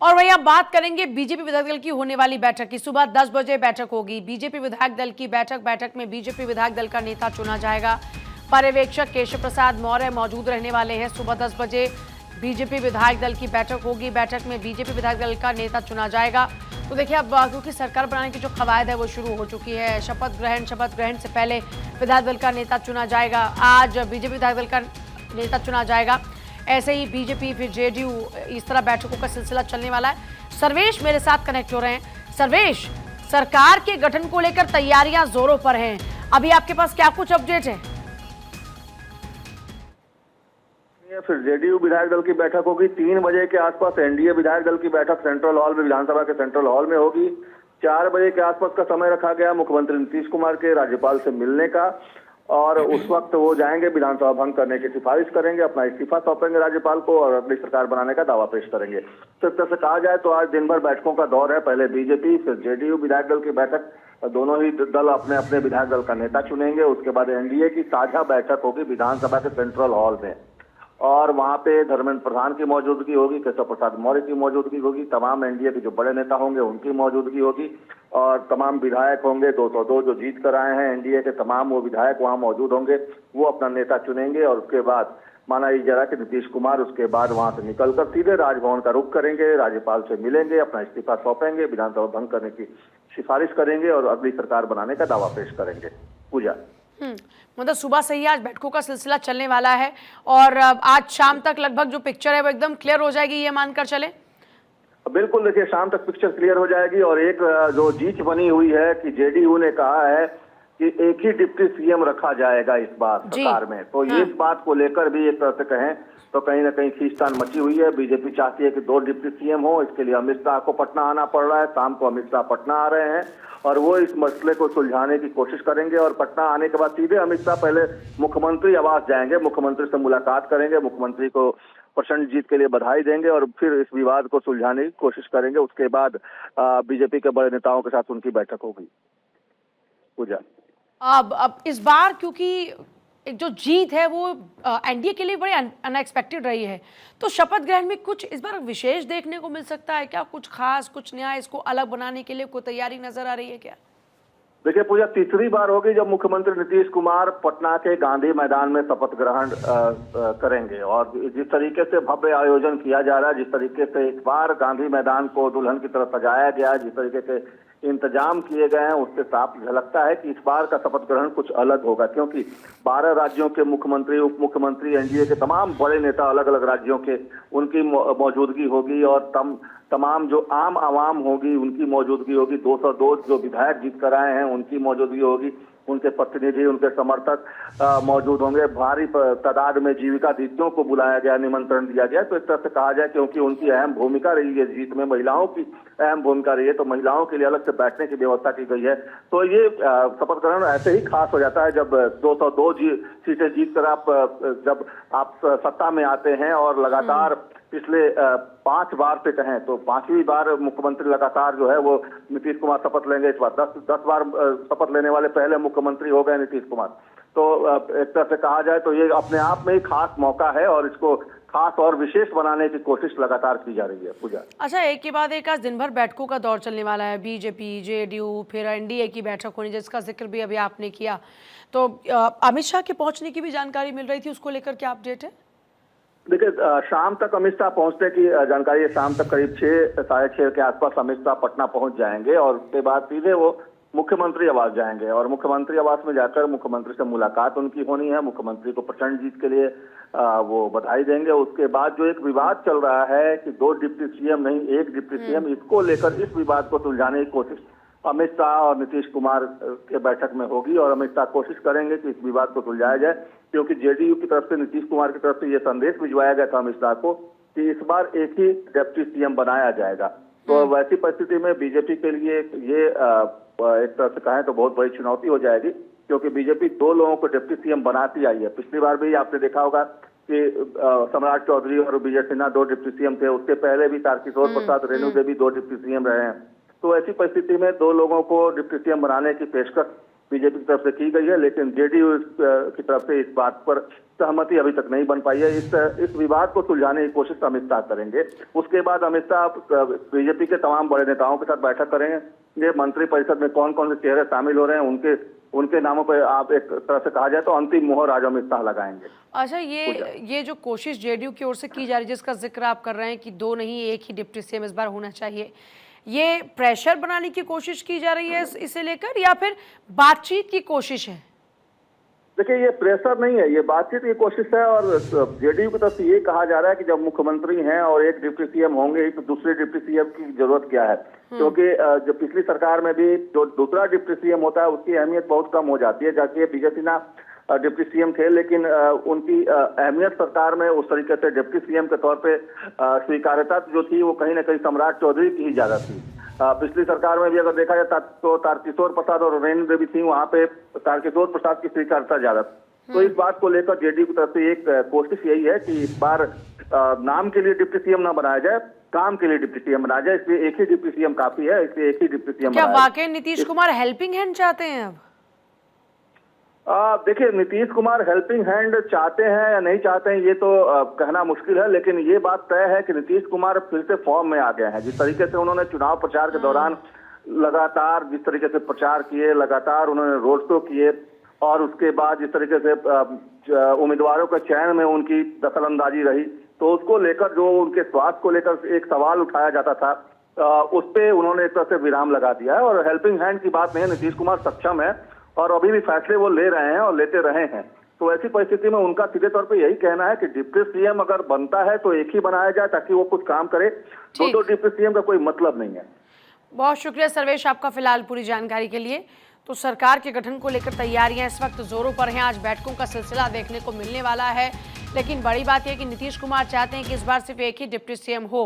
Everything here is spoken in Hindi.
और वही अब बात करेंगे बीजेपी विधायक दल की होने वाली बैठक की। सुबह 10 बजे बैठक होगी, बीजेपी विधायक दल की बैठक में बीजेपी विधायक दल का नेता चुना जाएगा। पर्यवेक्षक केशव प्रसाद मौर्य मौजूद रहने वाले हैं। सुबह 10 बजे बीजेपी विधायक दल की बैठक होगी, बैठक में बीजेपी विधायक दल का नेता चुना जाएगा। तो देखिए अब क्योंकि सरकार बनाने की जो कवायद है वो शुरू हो चुकी है, शपथ ग्रहण से पहले विधायक दल का नेता चुना जाएगा। आज बीजेपी विधायक दल का नेता चुना जाएगा। ऐसे ही बीजेपी फिर जेडीयू, इस तरह बैठकों का सिलसिला चलने वाला है। सर्वेश मेरे साथ कनेक्ट हो रहे हैं। सर्वेश, सरकार के गठन को लेकर तैयारियां जोरों पर हैं, अभी आपके पास क्या कुछ अपडेट है? फिर जेडीयू विधायक दल की बैठक होगी 3 बजे के आसपास। एनडीए विधायक दल की बैठक सेंट्रल हॉल में, विधानसभा के सेंट्रल हॉल में होगी। 4 बजे के आसपास का समय रखा गया मुख्यमंत्री नीतीश कुमार के राज्यपाल से मिलने का, और उस वक्त वो जाएंगे, विधानसभा भंग करने की सिफारिश करेंगे, अपना इस्तीफा सौंपेंगे राज्यपाल को और अगली सरकार बनाने का दावा पेश करेंगे। तो एक तरह से कहा जाए तो आज दिन भर बैठकों का दौर है। पहले बीजेपी फिर जेडीयू विधायक दल की बैठक, दोनों ही दल अपने अपने विधायक दल का नेता चुनेंगे। उसके बाद एनडीए की साझा बैठक होगी विधानसभा के सेंट्रल हॉल में, और वहां पे धर्मेंद्र प्रधान की मौजूदगी होगी, केशव प्रसाद मौर्य की मौजूदगी होगी, तमाम एनडीए के जो बड़े नेता होंगे उनकी मौजूदगी होगी, और तमाम विधायक होंगे 202 जो जीत कर आए हैं एनडीए के, तमाम वो विधायक वहां मौजूद होंगे। वो अपना नेता चुनेंगे और उसके बाद माना जा रहा है कि नीतीश कुमार उसके बाद वहां से निकलकर सीधे राजभवन का रुख करेंगे, राज्यपाल से मिलेंगे, अपना इस्तीफा सौंपेंगे, विधानसभा भंग करने की सिफारिश करेंगे और अगली सरकार बनाने का दावा पेश करेंगे। पूजा, मतलब सुबह से ही आज बैठकों का सिलसिला चलने वाला है और आज शाम तक लगभग जो पिक्चर है वो एकदम क्लियर हो जाएगी, ये मानकर चले? बिल्कुल, देखिए शाम तक पिक्चर क्लियर हो जाएगी। और एक जो जीत बनी हुई है कि जेडीयू ने कहा है कि एक ही डिप्टी सीएम रखा जाएगा इस बार सरकार में, तो ये इस बात को लेकर भी एक तरह से कहें तो कहीं ना कहीं खींचतान मची हुई है। बीजेपी चाहती है कि 2 डिप्टी सीएम हो, इसके लिए अमित शाह को पटना आना पड़ रहा है। शाम को अमित शाह पटना आ रहे हैं और वो इस मसले को सुलझाने की कोशिश करेंगे, और पटना आने के बाद सीधे अमित शाह पहले मुख्यमंत्री आवास जाएंगे, मुख्यमंत्री से मुलाकात करेंगे, मुख्यमंत्री को प्रचंड जीत के लिए बधाई देंगे और फिर इस विवाद को सुलझाने की कोशिश करेंगे। उसके बाद बीजेपी के बड़े नेताओं के साथ उनकी बैठक होगी। पूजा, अब इस बार क्योंकि एक जो जीत है वो एनडीए के लिए बड़ी अनएक्सपेक्टेड रही है, तो शपथ ग्रहण में कुछ इस बार विशेष देखने को मिल सकता है क्या? कुछ खास, कुछ नया, इसको अलग बनाने के लिए कोई तैयारी नजर आ रही है क्या? देखिए पूजा, तीसरी बार होगी जब मुख्यमंत्री नीतीश कुमार पटना के गांधी मैदान में शपथ ग्रहण करेंगे, और जिस तरीके से भव्य आयोजन किया जा रहा है, जिस तरीके से इस बार गांधी मैदान को दुल्हन की तरह सजाया गया, जिस तरीके से इंतजाम किए गए हैं, उससे साफ झलकता है कि इस बार का शपथ ग्रहण कुछ अलग होगा, क्योंकि 12 राज्यों के मुख्यमंत्री, उप मुख्यमंत्री, एनडीए के तमाम बड़े नेता अलग अलग राज्यों के, उनकी मौजूदगी होगी, और तमाम जो आम आवाम होगी उनकी मौजूदगी होगी। 202 जो विधायक जीत कर आए हैं उनकी मौजूदगी होगी, उनके प्रतिनिधि, उनके समर्थक मौजूद होंगे। भारी तादाद में जीविका दीदियों को बुलाया गया, निमंत्रण दिया गया। तो एक तरह से कहा जाए क्योंकि उनकी अहम भूमिका रही है जीत में, महिलाओं की अहम भूमिका रही है, तो महिलाओं के लिए अलग से बैठने की व्यवस्था की गई है। तो ये शपथ ग्रहण ऐसे ही खास हो जाता है जब 202 सीटें जीत कर जब आप सत्ता में आते हैं, और लगातार पिछले 5 बार से कहें तो 5वीं बार मुख्यमंत्री लगातार जो है वो नीतीश कुमार शपथ लेंगे। इस बार 10 बार शपथ लेने वाले पहले मुख्यमंत्री हो गए नीतीश कुमार। तो एक तरह से कहा जाए तो ये अपने आप में ही खास मौका है, और इसको खास और विशेष बनाने की कोशिश लगातार की जा रही है। पूजा, अच्छा, एक के बाद एक आज दिन भर बैठकों का दौर चलने वाला है। बीजेपी, जेडीयू, फिर एनडीए की बैठक होनी, जिसका जिक्र भी अभी आपने किया। तो अमित शाह के पहुंचने की भी जानकारी मिल रही थी, उसको लेकर क्या अपडेट है? देखिए शाम तक अमित शाह पहुंचने की जानकारी है। शाम तक करीब 6, साढ़े 6 के आसपास अमित शाह पटना पहुंच जाएंगे, और उसके बाद सीधे वो मुख्यमंत्री आवास जाएंगे, और मुख्यमंत्री आवास में जाकर मुख्यमंत्री से मुलाकात उनकी होनी है। मुख्यमंत्री को प्रचंड जीत के लिए वो बधाई देंगे। उसके बाद जो एक विवाद चल रहा है कि 2 डिप्टी सीएम नहीं 1 डिप्टी सीएम, इसको लेकर इस विवाद को सुलझाने की कोशिश अमित शाह और नीतीश कुमार के बैठक में होगी, और अमित शाह कोशिश करेंगे कि इस विवाद को सुलझाया जाए, क्योंकि जेडीयू की तरफ से, नीतीश कुमार की तरफ से ये संदेश भिजवाया गया था अमित शाह को कि इस बार एक ही डिप्टी सीएम बनाया जाएगा। तो वैसी परिस्थिति में बीजेपी के लिए ये एक तरह से कहें तो बहुत बड़ी चुनौती हो जाएगी, क्योंकि बीजेपी 2 लोगों को डिप्टी सीएम बनाती आई है। पिछली बार भी आपने देखा होगा कि सम्राट चौधरी और विजय सिन्हा 2 डिप्टी सीएम थे, उसके पहले भी तारकिशोर प्रसाद, रेणु देवी 2 डिप्टी सीएम रहे हैं। तो ऐसी परिस्थिति में 2 लोगों को डिप्टी सीएम बनाने की पेशकश बीजेपी की तरफ से की गई है, लेकिन जेडीयू की तरफ से इस बात पर सहमति अभी तक नहीं बन पाई है। इस विवाद को सुलझाने की कोशिश अमित शाह करेंगे। उसके बाद अमित शाह बीजेपी के तमाम बड़े नेताओं के साथ बैठक करेंगे। मंत्रिपरिषद में कौन कौन से चेहरे शामिल हो रहे हैं, उनके नामों पर आप एक तरह से कहा जाए तो अंतिम मोहर आज अमित शाह लगाएंगे। अच्छा, ये जो कोशिश जेडीयू की ओर से की जा रही है, जिसका जिक्र आप कर रहे हैं कि 2 नहीं 1 ही डिप्टी सीएम इस बार होना चाहिए, ये प्रेशर बनाने की कोशिश की जा रही है इसे लेकर, या फिर बातचीत की कोशिश है? देखिए, ये प्रेशर नहीं है, ये बातचीत की कोशिश है। और जेडीयू की तरफ से ये कहा जा रहा है कि जब मुख्यमंत्री हैं और एक डिप्टी सीएम होंगे ही तो दूसरे डिप्टी सीएम की जरूरत क्या है, क्योंकि जो पिछली सरकार में भी जो दूसरा डिप्टी सीएम होता है उसकी अहमियत बहुत कम हो जाती है। जबकि विजय सिन्हा डिप्टी सीएम थे, लेकिन उनकी अहमियत सरकार में उस तरीके से डिप्टी सीएम के तौर पे स्वीकार्यता जो थी वो कहीं ना कहीं सम्राट चौधरी की ही ज्यादा थी। पिछली सरकार में भी अगर देखा जाए तो तारकिशोर प्रसाद और रेणु देवी सिंह, वहां पे तारकिशोर प्रसाद की स्वीकार्यता ज्यादा थी। तो इस बात को लेकर जेडीयू की तरफ से एक कोशिश यही है कि इस बार नाम के लिए डिप्टी सीएम ना बनाया जाए, काम के लिए डिप्टी सीएम बनाया जाए। इसलिए एक ही डिप्टी सीएम काफी है, इसलिए एक ही डिप्टी सीएम। क्या वाकई नीतीश कुमार हेल्पिंग हैंड चाहते हैं अब? देखिए, नीतीश कुमार हेल्पिंग हैंड चाहते हैं या नहीं चाहते हैं ये तो कहना मुश्किल है, लेकिन ये बात तय है कि नीतीश कुमार फिर से फॉर्म में आ गए हैं। जिस तरीके से उन्होंने चुनाव प्रचार के दौरान लगातार जिस तरीके से प्रचार किए, लगातार उन्होंने रोड शो किए, और उसके बाद जिस तरीके से उम्मीदवारों के चयन में उनकी दखलंदाजी रही, तो उसको लेकर जो उनके स्वास्थ्य को लेकर एक सवाल उठाया जाता था, उस पर उन्होंने एक तरह से विराम लगा दिया है। और हेल्पिंग हैंड की बात नहीं है, नीतीश कुमार सक्षम है और अभी भी फैसले वो ले रहे हैं और लेते रहे हैं। तो ऐसी परिस्थिति में उनका सीधे तौर पे यही कहना है कि डिप्टी सीएम अगर बनता है तो एक ही बनाया जाए ताकि वो कुछ काम करे। दो डिप्टी सीएम का कोई मतलब नहीं है। बहुत शुक्रिया सर्वेश आपका फिलहाल पूरी जानकारी के लिए। तो सरकार के गठन को लेकर तैयारियां इस वक्त जोरों पर हैं। आज बैठकों का सिलसिला देखने को मिलने वाला है, लेकिन बड़ी बात यह कि नीतीश कुमार चाहते हैं कि इस बार सिर्फ एक ही डिप्टी सीएम हो।